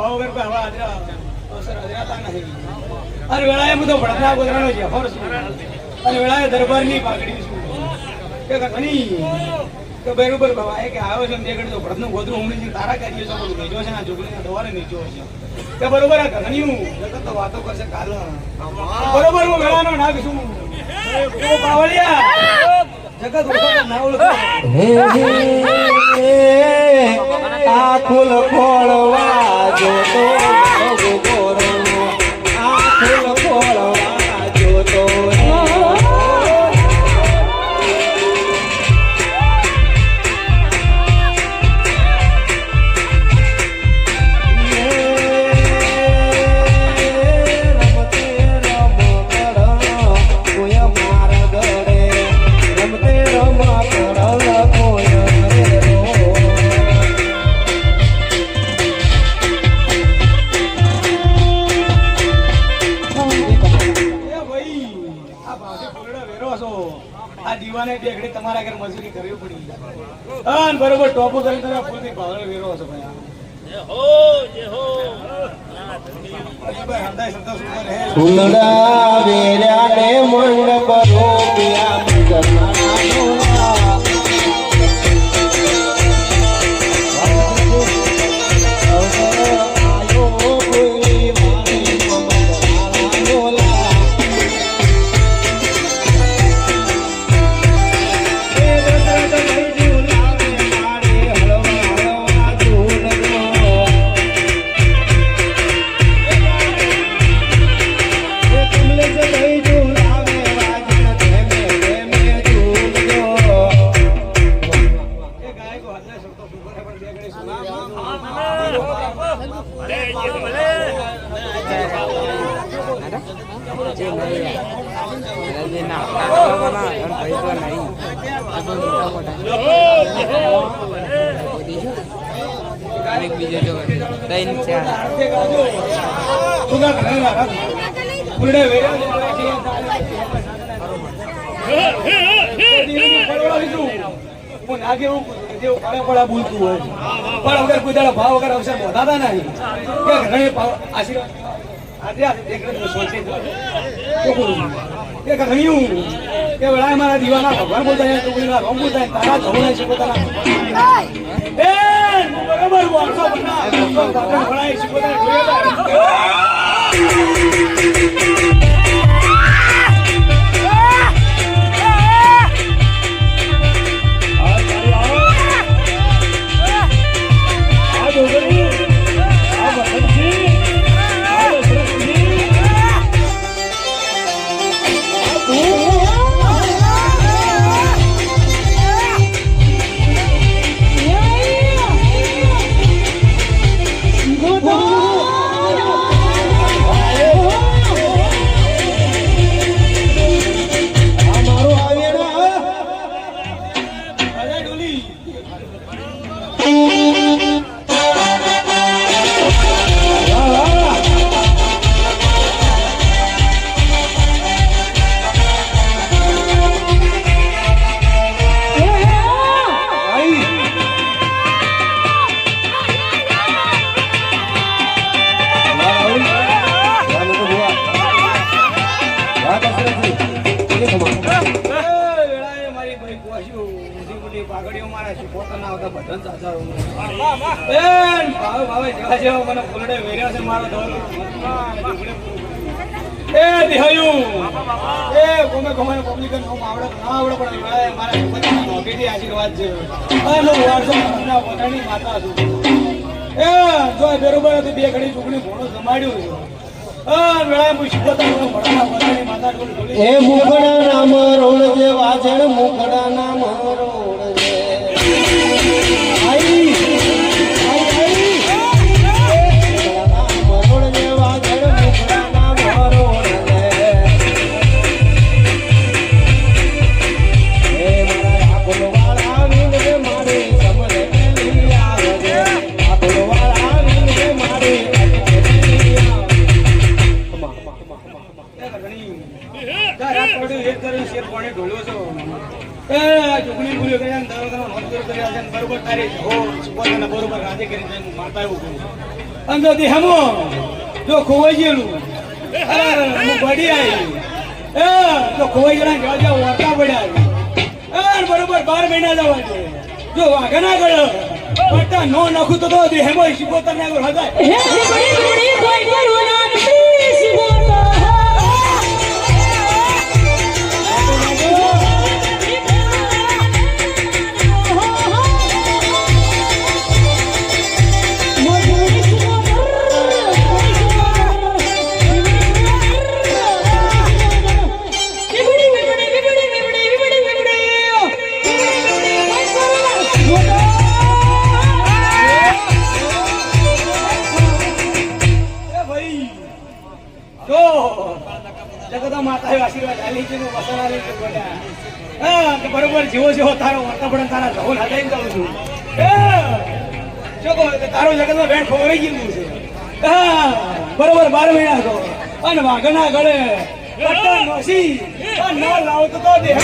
ભાવ વગર કોઈ હવા હાજરા અવસર હાજરાતા નથી. અને વેળાએ બધો ભડકના ગોદરાનો જેફર છું અને વેળાએ દરબારની પાઘડી છું કે ઘણી કે બરોબર બાબા કે આવ્યો છે તે ઘડી તો ભડકનું ગોદરું ઉમડી તારા કરીએ છો બધું ભેજો છે ને જોગણીના દવારે નીચો છે કે બરોબર આ ઘણીયું જગત તો વાતો કરશે કાલ બરોબર હું વેળાનો નાગ છું ઓ બાવળિયા જગત ઓછો ના ઓળખો આ ફૂલ ખોળવા જોતો ગોરો આ ફૂલ ખોળવા જોતો તમારા ઘર મજૂરી કરવી પડી અને બરોબર ટોપો કરી તમે ફૂલથી ભાવડે વેરો હશો ભાઈ ફૂલડા વેર્યા ને મંડપ રોપ્યા બોલતું હોય પણ અગર કોઈ દાડો ભાવ વગર અવસર બોધાતા નહીં કે ઘણી આશીર્વાદ કે ઘણ્યું કે વળાય મારા દીવાના ભગવાન બોલતા ટુકડીના રોમ બોલતા તારા જવું નહીં શીખોતા બરાબર વારસો વળાય શીખોતા આશીર્વાદ છે માતા છું જો બરોબર હતું બે ઘડી ચૂકણી ભોણો જમાડ્યું છે એ મુખડા નામ રોડ જે વાજણ મુખડા નામ રોડ બરોબર તારી બરોબર રાજી કરી મારતા એવું અંજો દેહમો જો ખોવાઈ ગયેલું હું બડી આવી તો ખોવાઈ ગયેલા જવા ઓરતા પડ્યા બરોબર 12 મહિના જવા દે જો વાઘા ના ગયો પટ્ટા નો નાખું તો દેહમો શિકોતર ના ગયો હતા બરોબર જેવો જેવો તારો વર્તપણ તારા ધોલ હટાઈ જાઉં છું તારો જગતમાં બેન ખોવાઈ ગયેલું છે બરોબર 12 મહિના છો અને વાઘના ગળે પટ્ટા નોસી ન લાવતો તો દેહ